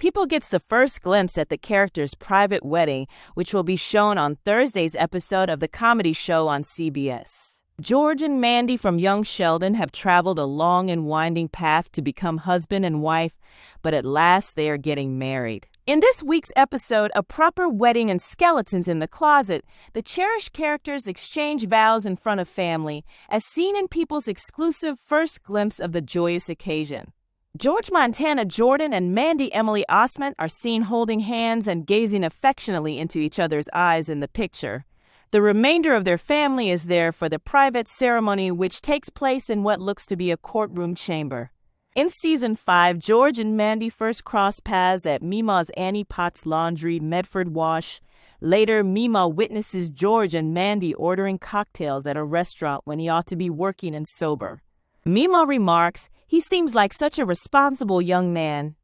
people gets the first glimpse at the character's private wedding, which will be shown on Thursday's episode of the comedy show on CBS. George and Mandy from young Sheldon have traveled a long and winding path to become husband and wife, but at last they are getting married. In this week's episode, A Proper Wedding and Skeletons in the Closet, the cherished characters exchange vows in front of family, as seen in people's exclusive first glimpse of the joyous occasion. George Montana Jordan and Mandy Emily Osment are seen holding hands and gazing affectionately into each other's eyes in the picture. The remainder of their family is there for the private ceremony, which takes place in what looks to be a courtroom chamber. In Season 5, George and Mandy first cross paths at Mima's Annie Potts Laundry Medford Wash. Later, Mima witnesses George and Mandy ordering cocktails at a restaurant when he ought to be working and sober. Mima remarks, "He seems like such a responsible young man."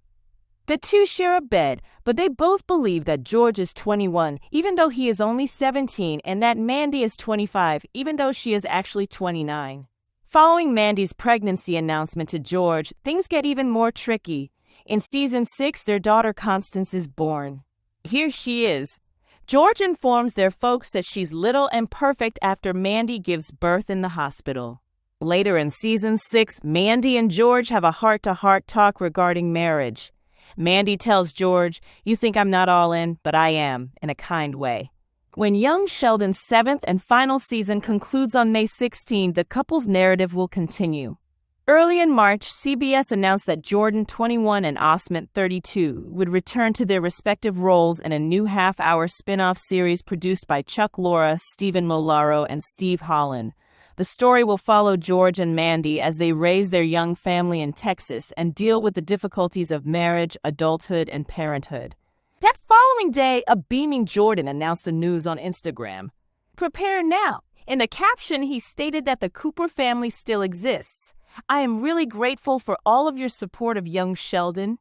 The two share a bed, but they both believe that George is 21, even though he is only 17, and that Mandy is 25, even though she is actually 29. Following Mandy's pregnancy announcement to George, things get even more tricky. In Season 6, their daughter Constance is born. Here she is. George informs their folks that she's little and perfect after Mandy gives birth in the hospital. Later in Season 6, Mandy and George have a heart-to-heart talk regarding marriage. Mandy tells George, "You think I'm not all in, but I am," in a kind way. When young Sheldon's 7th and final season concludes on May 16, the couple's narrative will continue. Early in March, CBS announced that Jordan, 21, and Osment, 32, would return to their respective roles in a new half-hour spin-off series produced by Chuck Lorre, Stephen Molaro, and Steve Holland. The story will follow George and Mandy as they raise their young family in Texas and deal with the difficulties of marriage, adulthood, and parenthood. That following day, a beaming Jordan announced the news on Instagram. "Prepare now." In the caption, he stated that the Cooper family still exists. "I am really grateful for all of your support of young Sheldon.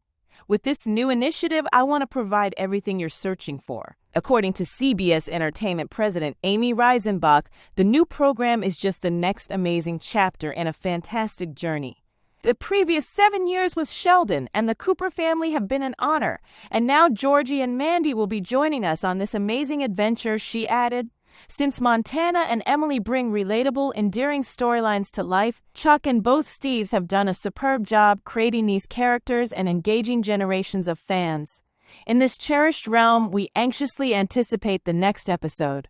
With this new initiative, I want to provide everything you're searching for." According to CBS Entertainment President Amy Reisenbach, the new program is just the next amazing chapter in a fantastic journey. "The previous 7 years with Sheldon and the Cooper family have been an honor, and now Georgie and Mandy will be joining us on this amazing adventure," she added. Since Montana and Emily bring relatable, endearing storylines to life, Chuck and both Steves have done a superb job creating these characters and engaging generations of fans. In this cherished realm, we anxiously anticipate the next episode.